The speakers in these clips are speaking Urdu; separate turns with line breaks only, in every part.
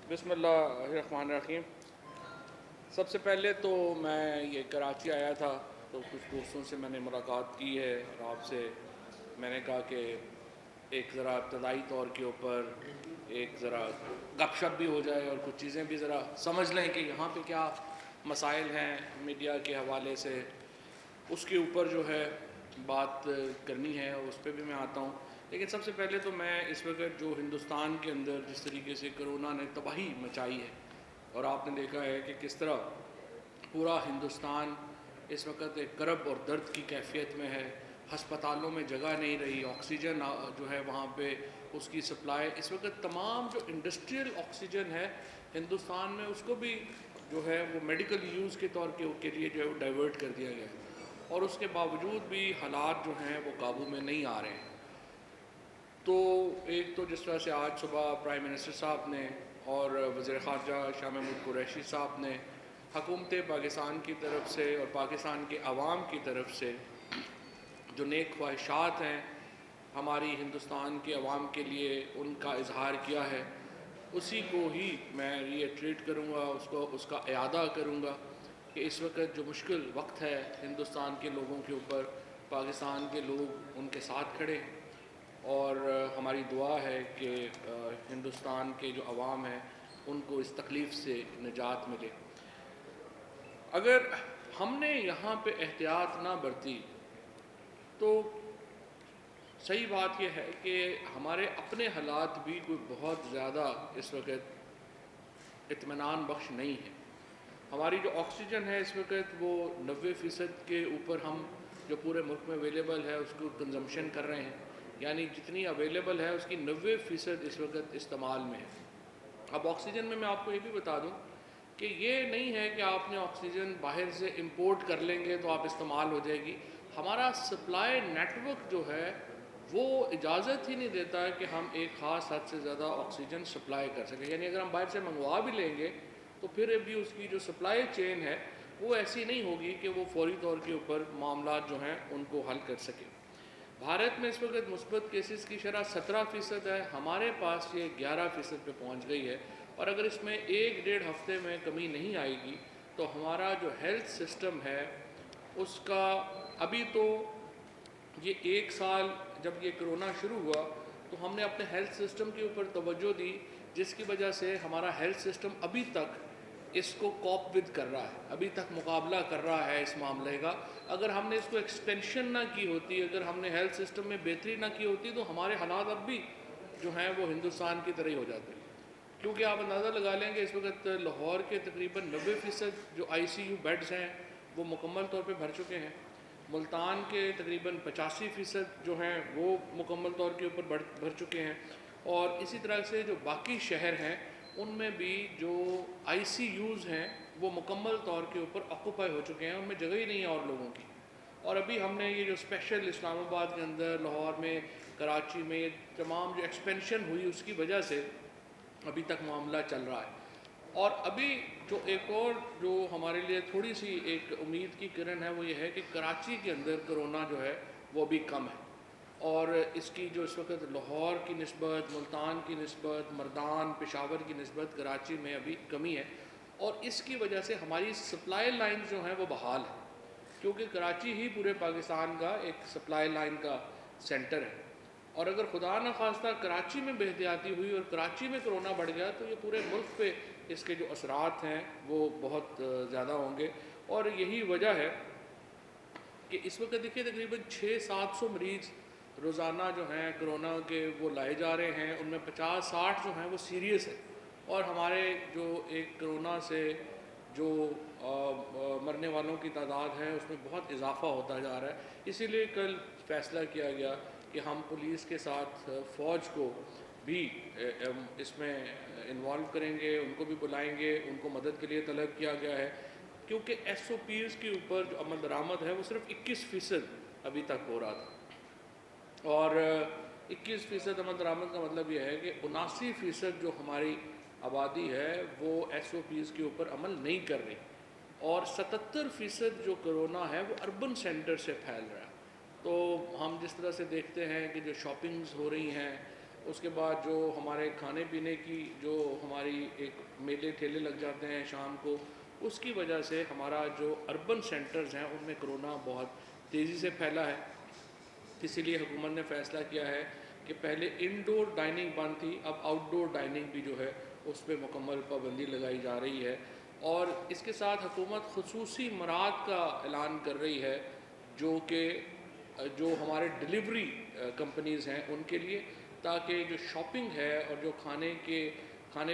بسم اللہ الرحمن الرحیم۔ سب سے پہلے تو میں یہ کراچی آیا تھا تو کچھ دوستوں سے میں نے ملاقات کی ہے اور آپ سے میں نے کہا کہ ایک ذرا ابتدائی طور کے اوپر ایک ذرا گپ شپ بھی ہو جائے اور کچھ چیزیں بھی ذرا سمجھ لیں کہ یہاں پہ کیا مسائل ہیں میڈیا کے حوالے سے، اس کے اوپر جو ہے بات کرنی ہے اور اس پہ بھی میں آتا ہوں۔ لیکن سب سے پہلے تو میں اس وقت جو ہندوستان کے اندر جس طریقے سے کرونا نے تباہی مچائی ہے اور آپ نے دیکھا ہے کہ کس طرح پورا ہندوستان اس وقت ایک کرب اور درد کی کیفیت میں ہے، ہسپتالوں میں جگہ نہیں رہی، آکسیجن جو ہے وہاں پہ اس کی سپلائی اس وقت تمام جو انڈسٹریل آکسیجن ہے ہندوستان میں اس کو بھی جو ہے وہ میڈیکل یوز کے طور کے لیے جو ہے وہ ڈائیورٹ کر دیا گیا ہے، اور اس کے باوجود بھی حالات جو ہیں وہ قابو میں نہیں آ رہے ہیں۔ تو ایک تو جس طرح سے آج صبح پرائم منسٹر صاحب نے اور وزیر خارجہ شاہ محمود قریشی صاحب نے حکومت پاکستان کی طرف سے اور پاکستان کے عوام کی طرف سے جو نیک خواہشات ہیں ہماری ہندوستان کے عوام کے لیے ان کا اظہار کیا ہے، اسی کو ہی میں ری ایٹریٹ کروں گا، اس کا اعادہ کروں گا کہ اس وقت جو مشکل وقت ہے ہندوستان کے لوگوں کے اوپر، پاکستان کے لوگ ان کے ساتھ کھڑے ہیں اور ہماری دعا ہے کہ ہندوستان کے جو عوام ہیں ان کو اس تکلیف سے نجات ملے۔ اگر ہم نے یہاں پہ احتیاط نہ برتی تو صحیح بات یہ ہے کہ ہمارے اپنے حالات بھی کوئی بہت زیادہ اس وقت اطمینان بخش نہیں ہے۔ ہماری جو آکسیجن ہے اس وقت وہ 90% کے اوپر ہم جو پورے ملک میں اویلیبل ہے اس کو کنزمپشن کر رہے ہیں، یعنی جتنی اویلیبل ہے اس کی 90% اس وقت استعمال میں ہے۔ اب آکسیجن میں آپ کو یہ بھی بتا دوں کہ یہ نہیں ہے کہ آپ نے آکسیجن باہر سے امپورٹ کر لیں گے تو آپ استعمال ہو جائے گی، ہمارا سپلائی نیٹ ورک جو ہے وہ اجازت ہی نہیں دیتا ہے کہ ہم ایک خاص حد سے زیادہ آکسیجن سپلائی کر سکیں، یعنی اگر ہم باہر سے منگوا بھی لیں گے تو پھر بھی اس کی جو سپلائی چین ہے وہ ایسی نہیں ہوگی کہ وہ فوری طور کے اوپر معاملات جو ہیں ان کو حل کر سکے۔ بھارت میں اس وقت مثبت کیسز کی شرح 17% ہے، ہمارے پاس یہ 11% پہ پہنچ گئی ہے، اور اگر اس میں ایک ڈیڑھ ہفتے میں کمی نہیں آئے گی تو ہمارا جو ہیلتھ سسٹم ہے اس کا ابھی تو یہ ایک سال جب یہ کرونا شروع ہوا تو ہم نے اپنے ہیلتھ سسٹم کے اوپر توجہ دی، جس کی وجہ سے ہمارا ہیلتھ سسٹم ابھی تک اس کو کوپ ود کر رہا ہے، ابھی تک مقابلہ کر رہا ہے اس معاملے کا۔ اگر ہم نے اس کو ایکسپینشن نہ کی ہوتی، اگر ہم نے ہیلتھ سسٹم میں بہتری نہ کی ہوتی تو ہمارے حالات اب بھی جو ہیں وہ ہندوستان کی طرح ہی ہو جاتے ہیں، کیونکہ آپ اندازہ لگا لیں کہ اس وقت لاہور کے تقریباً 90% جو آئی سی یو بیڈز ہیں وہ مکمل طور پہ بھر چکے ہیں، ملتان کے تقریباً 85% جو ہیں وہ مکمل طور کے اوپر بھر چکے ہیں، اور اسی طرح سے جو باقی شہر ہیں ان میں بھی جو آئی سی یوز ہیں وہ مکمل طور کے اوپر آکوپائی ہو چکے ہیں، ان میں جگہ ہی نہیں ہے اور لوگوں کی۔ اور ابھی ہم نے یہ جو اسپیشل اسلام آباد کے اندر، لاہور میں، کراچی میں یہ تمام جو ایکسپینشن ہوئی اس کی وجہ سے ابھی تک معاملہ چل رہا ہے۔ اور ابھی جو ایک اور جو ہمارے لیے تھوڑی سی ایک امید کی کرن ہے وہ یہ ہے کہ کراچی کے اندر کرونا جو ہے وہ بھی کم ہے، اور اس کی جو اس وقت لاہور کی نسبت، ملتان کی نسبت، مردان، پشاور کی نسبت کراچی میں ابھی کمی ہے، اور اس کی وجہ سے ہماری سپلائی لائنز جو ہیں وہ بحال ہیں، کیونکہ کراچی ہی پورے پاکستان کا ایک سپلائی لائن کا سینٹر ہے، اور اگر خدا نخواستہ کراچی میں بے احتیاطی ہوئی اور کراچی میں کرونا بڑھ گیا تو یہ پورے ملک پہ اس کے جو اثرات ہیں وہ بہت زیادہ ہوں گے۔ اور یہی وجہ ہے کہ اس وقت دیکھیے تقریباً 600-700 مریض روزانہ جو ہیں کرونا کے وہ لائے جا رہے ہیں، ان میں 50-60 جو ہیں وہ سیریس ہیں، اور ہمارے جو ایک کرونا سے جو مرنے والوں کی تعداد ہے اس میں بہت اضافہ ہوتا جا رہا ہے۔ اسی لیے کل فیصلہ کیا گیا کہ ہم پولیس کے ساتھ فوج کو بھی اس میں انوالو کریں گے، ان کو بھی بلائیں گے، ان کو مدد کے لیے طلب کیا گیا ہے، کیونکہ ایس او پیز کے اوپر جو عمل درآمد ہے وہ صرف 21% ابھی تک ہو رہا تھا، اور 21% عمل درآمد کا مطلب یہ ہے کہ 79% جو ہماری آبادی ہے وہ ایس او پیز کے اوپر عمل نہیں کر رہی، اور 77% جو کرونا ہے وہ اربن سینٹر سے پھیل رہا ہے۔ تو ہم جس طرح سے دیکھتے ہیں کہ جو شاپنگز ہو رہی ہیں، اس کے بعد جو ہمارے کھانے پینے کی جو ہماری ایک میلے ٹھیلے لگ جاتے ہیں شام کو، اس کی وجہ سے ہمارا جو اربن سینٹرز ہیں ان میں کرونا بہت تیزی سے پھیلا ہے۔ اسی لیے حکومت نے فیصلہ کیا ہے کہ پہلے انڈور ڈائننگ بند تھی، اب آؤٹ ڈور ڈائننگ بھی جو ہے اس پہ مکمل پابندی لگائی جا رہی ہے، اور اس کے ساتھ حکومت خصوصی مراعات کا اعلان کر رہی ہے جو کہ جو ہمارے ڈلیوری کمپنیز ہیں ان کے لیے، تاکہ جو شاپنگ ہے اور جو کھانے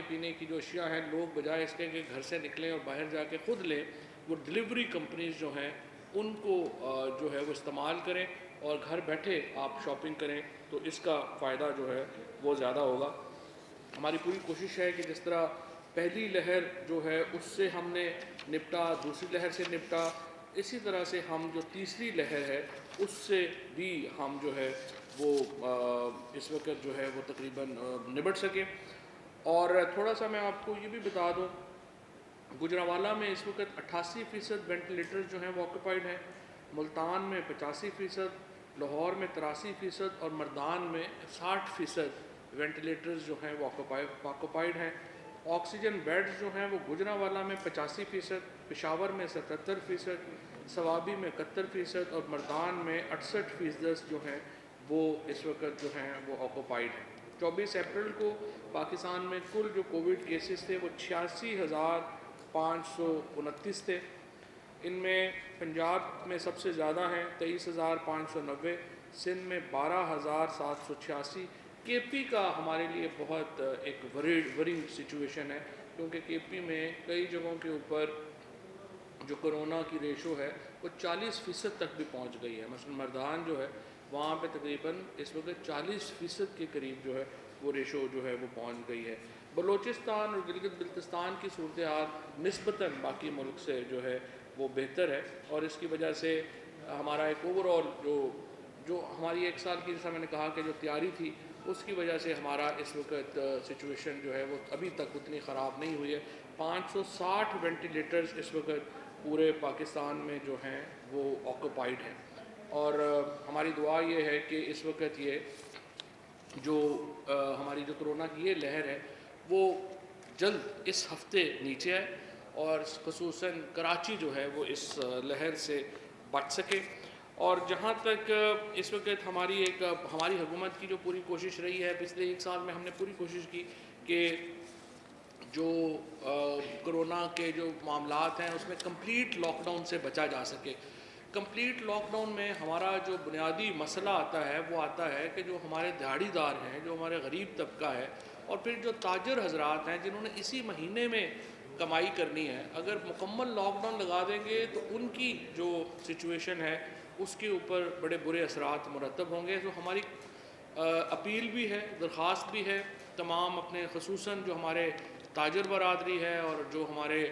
پینے کی جو اشیاء ہیں، لوگ بجائے اس کے کہ گھر سے نکلیں اور باہر جا کے خود لیں، وہ ڈلیوری کمپنیز جو ہیں ان کو جو ہے وہ استعمال کریں اور گھر بیٹھے آپ شاپنگ کریں، تو اس کا فائدہ جو ہے وہ زیادہ ہوگا۔ ہماری پوری کوشش ہے کہ جس طرح پہلی لہر جو ہے اس سے ہم نے نپٹا، دوسری لہر سے نپٹا، اسی طرح سے ہم جو تیسری لہر ہے اس سے بھی ہم جو ہے وہ اس وقت جو ہے وہ تقریباً نبٹ سکیں۔ اور تھوڑا سا میں آپ کو یہ بھی بتا دوں، گجرانوالہ میں اس وقت 88% وینٹیلیٹر جو ہیں وہ آکوپائڈ ہیں، ملتان میں 85%، لاہور میں 83% اور مردان میں 60% وینٹیلیٹرز جو ہیں وہ آکوپائڈ ہیں۔ آکسیجن بیڈز جو ہیں وہ گجرانوالہ میں 85%، پشاور میں 77%، صوابی میں 71% اور مردان میں 68% جو ہیں وہ اس وقت جو ہیں وہ آکوپائڈ ہیں۔ 24 اپریل کو پاکستان میں کل جو کووڈ کیسز تھے وہ 86,529 تھے، ان میں پنجاب میں سب سے زیادہ ہیں 23,590، سندھ میں 12,786۔ کے پی کا ہمارے لیے بہت ایک ورنگ سچویشن ہے، کیونکہ کے پی میں کئی جگہوں کے اوپر جو کرونا کی ریشو ہے وہ 40% تک بھی پہنچ گئی ہے۔ مثلا مردان جو ہے وہاں پہ تقریباً اس وقت 40% کے قریب جو ہے وہ ریشو جو ہے وہ پہنچ گئی ہے۔ بلوچستان اور گلگت بلتستان کی صورتحال نسبتاً باقی ملک سے جو ہے وہ بہتر ہے، اور اس کی وجہ سے ہمارا ایک اوور آل جو ہماری ایک سال کی، جیسا میں نے کہا کہ جو تیاری تھی، اس کی وجہ سے ہمارا اس وقت سچویشن جو ہے وہ ابھی تک اتنی خراب نہیں ہوئی ہے۔ 560 وینٹیلیٹرز اس وقت پورے پاکستان میں جو ہیں وہ آکوپائڈ ہیں، اور ہماری دعا یہ ہے کہ اس وقت یہ جو ہماری جو کرونا کی یہ لہر ہے وہ جلد اس ہفتے نیچے آئے، اور خصوصاً کراچی جو ہے وہ اس لہر سے بچ سکے۔ اور جہاں تک اس وقت ہماری حکومت کی جو پوری کوشش رہی ہے، پچھلے 1 سال میں ہم نے پوری کوشش کی کہ جو کرونا کے جو معاملات ہیں اس میں کمپلیٹ لاک ڈاؤن سے بچا جا سکے۔ کمپلیٹ لاک ڈاؤن میں ہمارا جو بنیادی مسئلہ آتا ہے وہ آتا ہے کہ جو ہمارے دیہڑی دار ہیں، جو ہمارے غریب طبقہ ہے، اور پھر جو تاجر حضرات ہیں جنہوں نے اسی مہینے میں کمائی کرنی ہے، اگر مکمل لاک ڈاؤن لگا دیں گے تو ان کی جو سچویشن ہے اس کے اوپر بڑے برے اثرات مرتب ہوں گے۔ تو ہماری اپیل بھی ہے، درخواست بھی ہے تمام اپنے، خصوصاً جو ہمارے تاجر برادری ہے اور جو ہمارے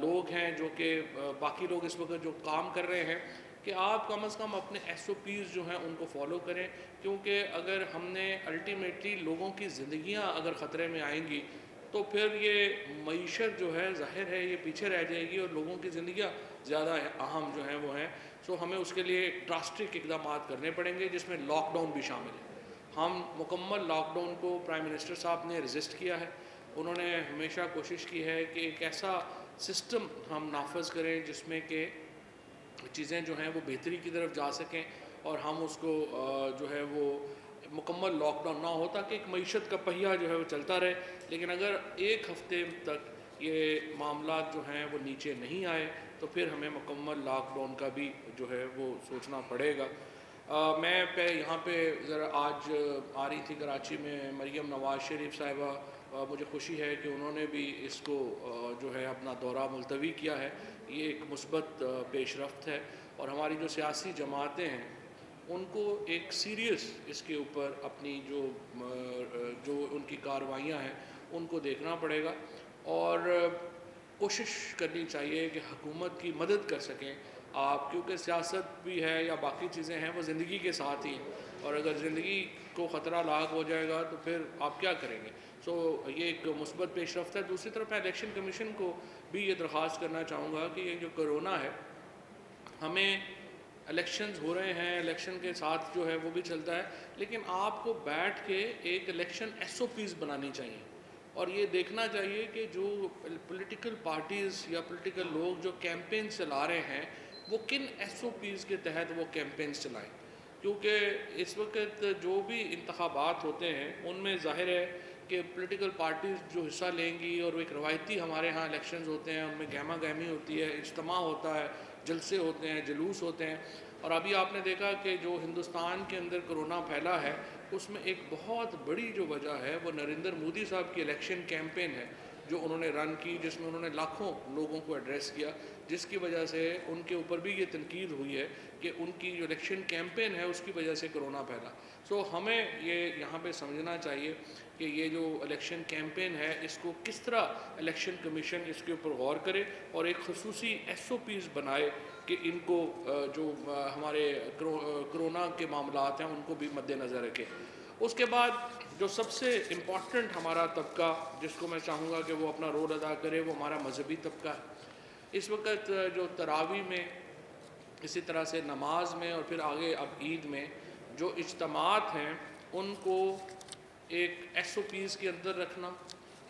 لوگ ہیں جو کہ باقی لوگ اس وقت جو کام کر رہے ہیں، کہ آپ کم از کم اپنے SOPs جو ہیں ان کو فالو کریں، کیونکہ اگر ہم نے الٹیمیٹلی لوگوں کی زندگیاں اگر خطرے میں آئیں گی تو پھر یہ معیشت جو ہے ظاہر ہے یہ پیچھے رہ جائے گی، اور لوگوں کی زندگیاں زیادہ اہم جو ہیں وہ ہیں۔ سو ہمیں اس کے لیے ڈراسٹک اقدامات کرنے پڑیں گے، جس میں لاک ڈاؤن بھی شامل ہے۔ ہم مکمل لاک ڈاؤن کو پرائم منسٹر صاحب نے رجسٹ کیا ہے، انہوں نے ہمیشہ کوشش کی ہے کہ ایک ایسا سسٹم ہم نافذ کریں جس میں کہ چیزیں جو ہیں وہ بہتری کی طرف جا سکیں، اور ہم اس کو جو ہے وہ مکمل لاک ڈاؤن نہ ہو، تاکہ ایک معیشت کا پہیہ جو ہے وہ چلتا رہے۔ لیکن اگر 1 ہفتے تک یہ معاملات جو ہیں وہ نیچے نہیں آئے تو پھر ہمیں مکمل لاک ڈاؤن کا بھی جو ہے وہ سوچنا پڑے گا۔ میں یہاں پہ ذرا آج آ رہی تھی کراچی میں مریم نواز شریف صاحبہ، مجھے خوشی ہے کہ انہوں نے بھی اس کو جو ہے اپنا دورہ ملتوی کیا ہے، یہ ایک مثبت پیش رفت ہے، اور ہماری جو سیاسی جماعتیں ہیں ان کو ایک سیریس اس کے اوپر اپنی جو ان کی کارروائیاں ہیں ان کو دیکھنا پڑے گا، اور کوشش کرنی چاہیے کہ حکومت کی مدد کر سکیں آپ، کیونکہ سیاست بھی ہے یا باقی چیزیں ہیں وہ زندگی کے ساتھ ہی ہیں، اور اگر زندگی کو خطرہ لاحق ہو جائے گا تو پھر آپ کیا کریں گے۔ سو یہ ایک مثبت پیش رفت ہے۔ دوسری طرف میں الیکشن کمیشن کو بھی یہ درخواست کرنا چاہوں گا کہ یہ جو کرونا ہے، ہمیں الیکشنز ہو رہے ہیں، الیکشن کے ساتھ جو ہے وہ بھی چلتا ہے، لیکن آپ کو بیٹھ کے ایک الیکشن ایس او پیز بنانی چاہیے، اور یہ دیکھنا چاہیے کہ جو پولیٹیکل پارٹیز یا پولیٹیکل لوگ جو کیمپین چلا رہے ہیں وہ کن ایس او پیز کے تحت وہ کیمپینز چلائیں، کیونکہ اس وقت جو بھی انتخابات ہوتے ہیں ان میں ظاہر ہے کہ پولیٹیکل پارٹیز جو حصہ لیں گی، اور وہ ایک روایتی ہمارے ہاں الیکشنز ہوتے ہیں، ان میں گہما گہمی ہوتی ہے، اجتماع ہوتا ہے، جلسے ہوتے ہیں، جلوس ہوتے ہیں، اور ابھی آپ نے دیکھا کہ جو ہندوستان کے اندر کرونا پھیلا ہے اس میں ایک بہت بڑی جو وجہ ہے وہ نریندر مودی صاحب کی الیکشن کیمپین ہے جو انہوں نے رن کی، جس میں انہوں نے لاکھوں لوگوں کو ایڈریس کیا، جس کی وجہ سے ان کے اوپر بھی یہ تنقید ہوئی ہے کہ ان کی جو الیکشن کیمپین ہے اس کی وجہ سے کرونا پھیلا۔ سو ہمیں یہ یہاں پہ سمجھنا چاہیے کہ یہ جو الیکشن کیمپین ہے اس کو کس طرح الیکشن کمیشن اس کے اوپر غور کرے اور ایک خصوصی ایس او پیز بنائے کہ ان کو جو ہمارے کرونا کے معاملات ہیں ان کو بھی مد نظر رکھے۔ اس کے بعد جو سب سے امپورٹنٹ ہمارا طبقہ جس کو میں چاہوں گا کہ وہ اپنا رول ادا کرے وہ ہمارا مذہبی طبقہ ہے۔ اس وقت جو تراویح میں، اسی طرح سے نماز میں، اور پھر آگے اب عید میں جو اجتماعات ہیں ان کو ایک ایس او پیز کے اندر رکھنا،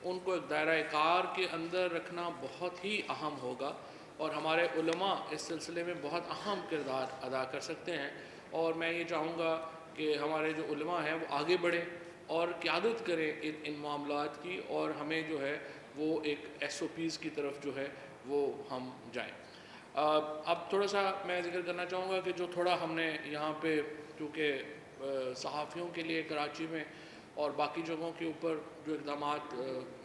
ان کو ایک دائرہ کار کے اندر رکھنا بہت ہی اہم ہوگا، اور ہمارے علماء اس سلسلے میں بہت اہم کردار ادا کر سکتے ہیں، اور میں یہ چاہوں گا کہ ہمارے جو علماء ہیں وہ آگے بڑھیں اور قیادت کریں ان معاملات کی، اور ہمیں جو ہے وہ ایک ایس او پیز کی طرف جو ہے وہ ہم جائیں۔ اب تھوڑا سا میں ذکر کرنا چاہوں گا کہ جو تھوڑا ہم نے یہاں پہ کیونکہ صحافیوں کے لیے کراچی میں اور باقی جگہوں کے اوپر جو اقدامات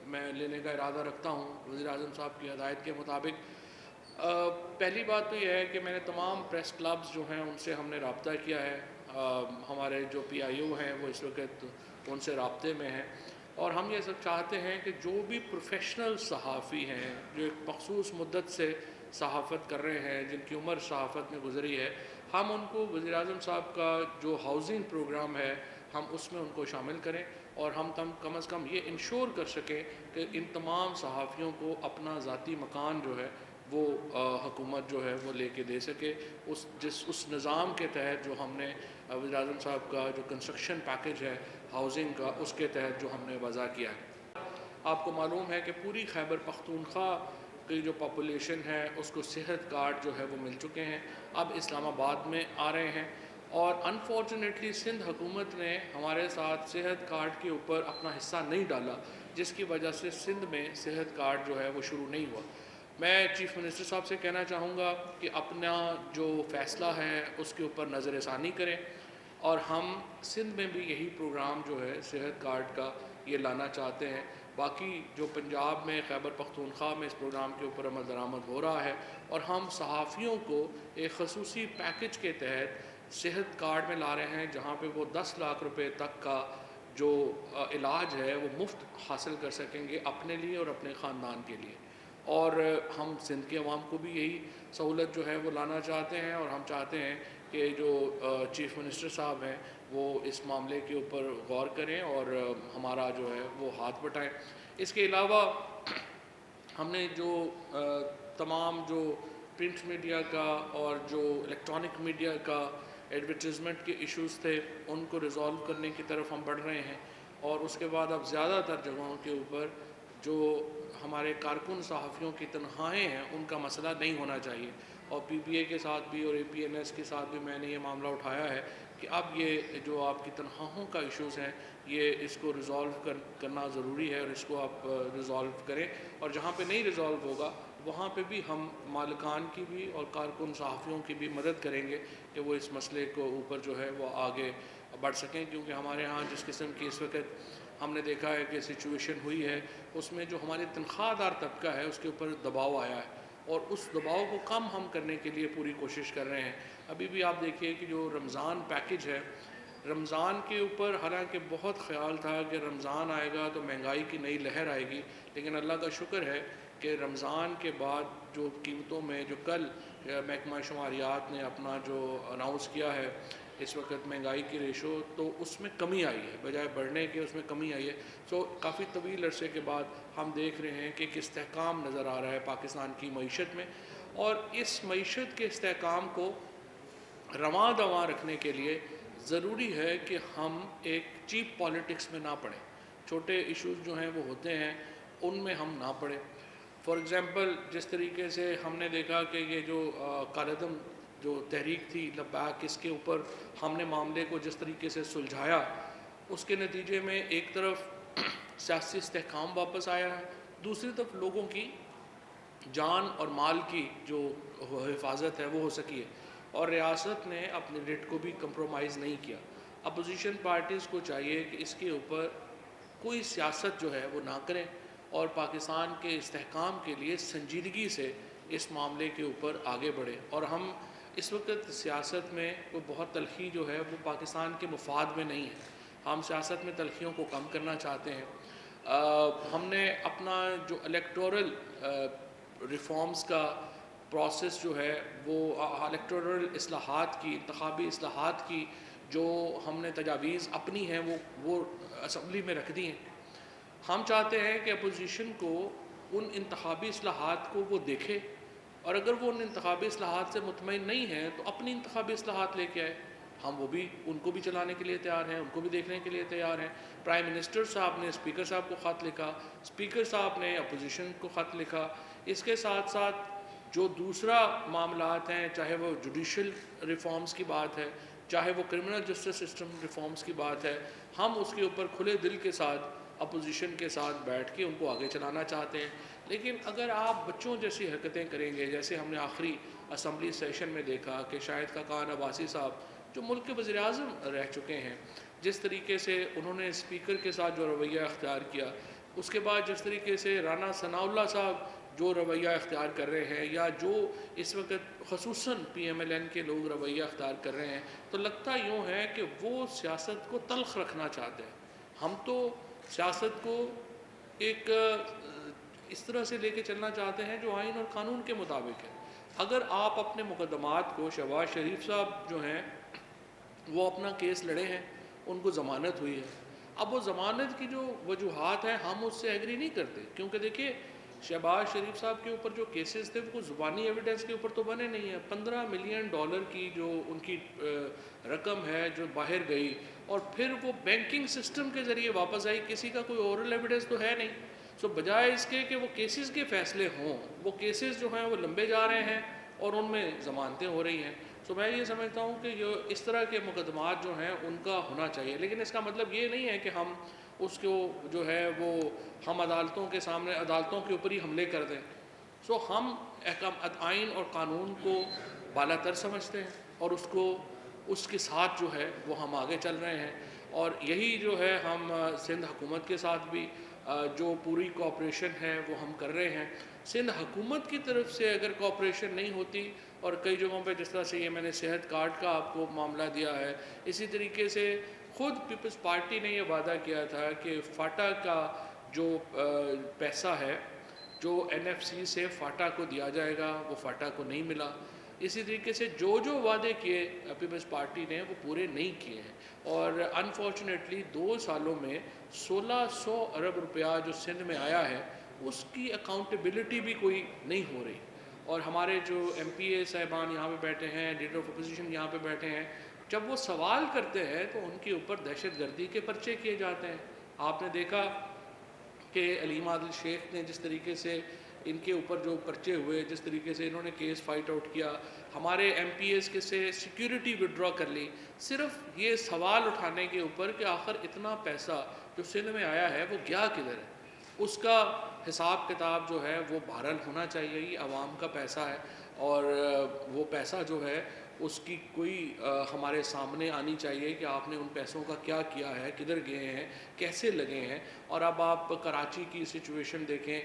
میں لینے کا ارادہ رکھتا ہوں وزیر اعظم صاحب کی ہدایت کے مطابق، پہلی بات تو یہ ہے کہ میں نے تمام پریس کلبز جو ہیں ان سے ہم نے رابطہ کیا ہے، ہمارے جو پی آئی او ہیں وہ اس وقت ان سے رابطے میں ہیں، اور ہم یہ سب چاہتے ہیں کہ جو بھی پروفیشنل صحافی ہیں جو ایک مخصوص مدت سے صحافت کر رہے ہیں، جن کی عمر صحافت میں گزری ہے، ہم ان کو وزیر اعظم صاحب کا جو ہاؤسنگ پروگرام ہے ہم اس میں ان کو شامل کریں، اور ہم کم از کم یہ انشور کر سکیں کہ ان تمام صحافیوں کو اپنا ذاتی مکان جو ہے وہ حکومت جو ہے وہ لے کے دے سکے، اس نظام کے تحت جو ہم نے وزیر اعظم صاحب کا جو کنسٹرکشن پیکج ہے ہاؤسنگ کا اس کے تحت جو ہم نے وضع کیا ہے۔ آپ کو معلوم ہے کہ پوری خیبر پختونخوا کی جو پاپولیشن ہے اس کو صحت کارڈ جو ہے وہ مل چکے ہیں، اب اسلام آباد میں آ رہے ہیں، اور انفارچونیٹلی سندھ حکومت نے ہمارے ساتھ صحت کارڈ کے اوپر اپنا حصہ نہیں ڈالا، جس کی وجہ سے سندھ میں صحت کارڈ جو ہے وہ شروع نہیں ہوا۔ میں چیف منسٹر صاحب سے کہنا چاہوں گا کہ اپنا جو فیصلہ ہے اس کے اوپر نظر ثانی کریں، اور ہم سندھ میں بھی یہی پروگرام جو ہے صحت کارڈ کا یہ لانا چاہتے ہیں۔ باقی جو پنجاب میں خیبر پختونخوا میں اس پروگرام کے اوپر عمل درآمد ہو رہا ہے، اور ہم صحافیوں کو ایک خصوصی پیکج کے تحت صحت کارڈ میں لا رہے ہیں جہاں پہ وہ 10 لاکھ روپے تک کا جو علاج ہے وہ مفت حاصل کر سکیں گے اپنے لیے اور اپنے خاندان کے لیے، اور ہم سندھ کے عوام کو بھی یہی سہولت جو ہے وہ لانا چاہتے ہیں، اور ہم چاہتے ہیں کہ جو چیف منسٹر صاحب ہیں وہ اس معاملے کے اوپر غور کریں اور ہمارا جو ہے وہ ہاتھ بٹائیں۔ اس کے علاوہ ہم نے جو تمام جو پرنٹ میڈیا کا اور جو الیکٹرانک میڈیا کا ایڈورٹیزمنٹ کے ایشوز تھے ان کو ریزالو کرنے کی طرف ہم بڑھ رہے ہیں، اور اس کے بعد اب زیادہ تر جگہوں کے اوپر جو ہمارے کارکن صحافیوں کی تنخواہیں ہیں ان کا مسئلہ نہیں ہونا چاہیے، اور پی پی اے کے ساتھ بھی اور اے پی این ایس کے ساتھ بھی میں نے یہ معاملہ اٹھایا ہے کہ اب یہ جو آپ کی تنخواہوں کا ایشوز ہیں یہ اس کو ریزالو کرنا ضروری ہے، اور اس کو آپ ریزالو کریں، اور جہاں پہ نہیں ریزالو ہوگا وہاں پہ بھی ہم مالکان کی بھی اور کارکن صحافیوں کی بھی مدد کریں گے کہ وہ اس مسئلے کو اوپر جو ہے وہ آگے بڑھ سکیں، کیونکہ ہمارے ہاں جس قسم کی اس وقت ہم نے دیکھا ہے کہ سچویشن ہوئی ہے اس میں جو ہماری تنخواہ دار طبقہ ہے اس کے اوپر دباؤ آیا ہے، اور اس دباؤ کو کم ہم کرنے کے لیے پوری کوشش کر رہے ہیں۔ ابھی بھی آپ دیکھیے کہ جو رمضان پیکج ہے، رمضان کے اوپر حالانکہ بہت خیال تھا کہ رمضان آئے گا تو مہنگائی کی نئی لہر آئے گی، لیکن اللہ کا شکر ہے کہ رمضان کے بعد جو قیمتوں میں جو کل محکمہ شماریات نے اپنا جو اناؤنس کیا ہے اس وقت مہنگائی کی ریشو، تو اس میں کمی آئی ہے، بجائے بڑھنے کے اس میں کمی آئی ہے۔ سو کافی طویل عرصے کے بعد ہم دیکھ رہے ہیں کہ ایک استحکام نظر آ رہا ہے پاکستان کی معیشت میں، اور اس معیشت کے استحکام کو رواں دواں رکھنے کے لیے ضروری ہے کہ ہم ایک چیپ پالیٹکس میں نہ پڑیں. چھوٹے ایشوز جو ہیں وہ ہوتے ہیں، ان میں ہم نہ پڑیں. فار ایگزامپل جس طریقے سے ہم نے دیکھا کہ یہ جو کالعدم جو تحریک تھی لبیک، اس کے اوپر ہم نے معاملے کو جس طریقے سے سلجھایا، اس کے نتیجے میں ایک طرف سیاسی استحکام واپس آیا ہے، دوسری طرف لوگوں کی جان اور مال کی جو حفاظت ہے وہ ہو سکی ہے، اور ریاست نے اپنے ریٹ کو بھی کمپرومائز نہیں کیا. اپوزیشن پارٹیز کو چاہیے کہ اس کے اوپر کوئی سیاست جو ہے وہ نہ کریں اور پاکستان کے استحکام کے لیے سنجیدگی سے اس معاملے کے اوپر آگے بڑھیں. اور ہم اس وقت سیاست میں کوئی بہت تلخی جو ہے وہ پاکستان کے مفاد میں نہیں ہے. ہم سیاست میں تلخیوں کو کم کرنا چاہتے ہیں. ہم نے اپنا جو الیکٹورل ریفارمز کا پروسیس جو ہے وہ الیکٹورل اصلاحات کی، انتخابی اصلاحات کی جو ہم نے تجاویز اپنی ہیں وہ اسمبلی میں رکھ دی ہیں. ہم چاہتے ہیں کہ اپوزیشن کو ان انتخابی اصلاحات کو وہ دیکھے، اور اگر وہ ان انتخابی اصلاحات سے مطمئن نہیں ہیں تو اپنی انتخابی اصلاحات لے کے آئے. ہم ان کو بھی چلانے کے لیے تیار ہیں، ان کو بھی دیکھنے کے لیے تیار ہیں. پرائم منسٹر صاحب نے اسپیکر صاحب کو خط لکھا، اسپیکر صاحب نے اپوزیشن کو خط لکھا. اس کے ساتھ ساتھ جو دوسرا معاملات ہیں، چاہے وہ جوڈیشل ریفارمز کی بات ہے، چاہے وہ کرمنل جسٹس سسٹم ریفارمز کی بات ہے، ہم اس کے اوپر کھلے دل کے ساتھ اپوزیشن کے ساتھ بیٹھ کے ان کو آگے چلانا چاہتے ہیں. لیکن اگر آپ بچوں جیسی حرکتیں کریں گے، جیسے ہم نے آخری اسمبلی سیشن میں دیکھا کہ شاہد خاقان عباسی صاحب جو ملک کے وزیر اعظم رہ چکے ہیں، جس طریقے سے انہوں نے اسپیکر کے ساتھ جو رویہ اختیار کیا، اس کے بعد جس طریقے سے رانا ثناء اللہ صاحب جو رویہ اختیار کر رہے ہیں، یا جو اس وقت خصوصاً پی ایم ایل این کے لوگ رویہ اختیار کر رہے ہیں، تو لگتا یوں ہے کہ وہ سیاست کو تلخ رکھنا چاہتے ہیں. ہم تو سیاست کو ایک اس طرح سے لے کے چلنا چاہتے ہیں جو آئین اور قانون کے مطابق ہے. اگر آپ اپنے مقدمات کو، شہباز شریف صاحب جو ہیں وہ اپنا کیس لڑے ہیں، ان کو ضمانت ہوئی ہے. اب وہ ضمانت کی جو وجوہات ہیں ہم اس سے ایگری نہیں کرتے، کیونکہ دیکھیے شہباز شریف صاحب کے اوپر جو کیسز تھے وہ زبانی ایویڈنس کے اوپر تو بنے نہیں ہیں. $15 ملین کی جو ان کی رقم ہے جو باہر گئی اور پھر وہ بینکنگ سسٹم کے ذریعے واپس آئی، کسی کا کوئی اورل ایویڈنس تو ہے نہیں. سو بجائے اس کے کہ وہ کیسز کے فیصلے ہوں، وہ کیسز جو ہیں وہ لمبے جا رہے ہیں اور ان میں ضمانتیں ہو رہی ہیں. سو میں یہ سمجھتا ہوں کہ یہ اس طرح کے مقدمات جو ہیں ان کا ہونا چاہیے. لیکن اس کا مطلب یہ نہیں ہے کہ ہم اس کو جو ہے وہ ہم عدالتوں کے سامنے، عدالتوں کے اوپر ہی حملے کر دیں. سو ہم آئین اور قانون کو بالا تر سمجھتے ہیں اور اس کے ساتھ جو ہے وہ ہم آگے چل رہے ہیں. اور یہی جو ہے ہم سندھ حکومت کے ساتھ بھی جو پوری کوآپریشن ہے وہ ہم کر رہے ہیں. سندھ حکومت کی طرف سے اگر کوآپریشن نہیں ہوتی، اور کئی جگہوں پہ جس طرح سے یہ میں نے صحت کارڈ کا آپ کو معاملہ دیا ہے، اسی طریقے سے خود پیپلز پارٹی نے یہ وعدہ کیا تھا کہ فاٹا کا جو پیسہ ہے جو این ایف سی سے فاٹا کو دیا جائے گا وہ فاٹا کو نہیں ملا. اسی طریقے سے جو وعدے کیے پیپلز پارٹی نے وہ پورے نہیں کیے ہیں، اور انفارچونیٹلی 2 سالوں میں 1600 ارب روپیہ جو سندھ میں آیا ہے اس کی اکاؤنٹیبلٹی بھی کوئی نہیں ہو رہی. اور ہمارے جو ایم پی اے صاحبان یہاں پہ بیٹھے ہیں، لیڈر آف اپوزیشن یہاں پہ بیٹھے ہیں، جب وہ سوال کرتے ہیں تو ان کے اوپر دہشت گردی کے پرچے کیے جاتے ہیں. آپ نے دیکھا کہ علیم عادل شیخ نے جس طریقے سے ان کے اوپر جو پرچے ہوئے، جس طریقے سے انہوں نے کیس فائٹ آؤٹ کیا، ہمارے ایم پی ایز کے سے سیکیورٹی وڈرا کر لی، صرف یہ سوال اٹھانے کے اوپر کہ آخر اتنا پیسہ جو سندھ میں آیا ہے وہ گیا کدھر ہے. اس کا حساب کتاب جو ہے وہ بہرحال ہونا چاہیے. یہ عوام کا پیسہ ہے اور وہ پیسہ جو ہے اس کی کوئی ہمارے سامنے آنی چاہیے کہ آپ نے ان پیسوں کا کیا کیا ہے، کدھر گئے ہیں، کیسے لگے ہیں. اور اب آپ کراچی کی سچویشن دیکھیں،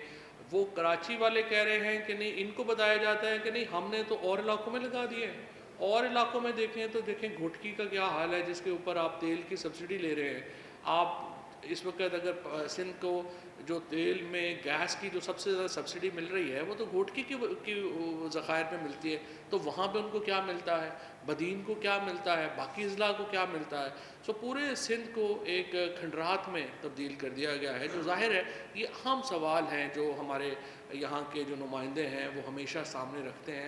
وہ کراچی والے کہہ رہے ہیں کہ نہیں، ان کو بتایا جاتا ہے کہ نہیں ہم نے تو اور علاقوں میں لگا دیے ہیں. اور علاقوں میں دیکھیں تو دیکھیں گھٹکی کا کیا حال ہے، جس کے اوپر آپ تیل کی سبسڈی لے رہے ہیں. آپ اس وقت اگر سندھ کو جو تیل میں گیس کی جو سب سے زیادہ سبسڈی مل رہی ہے وہ تو گھوٹکی کی ذخائر پہ ملتی ہے، تو وہاں پہ ان کو کیا ملتا ہے، بدین کو کیا ملتا ہے، باقی اضلاع کو کیا ملتا ہے. سو پورے سندھ کو ایک کھنڈرات میں تبدیل کر دیا گیا ہے، جو ظاہر ہے یہ اہم سوال ہیں جو ہمارے یہاں کے جو نمائندے ہیں وہ ہمیشہ سامنے رکھتے ہیں.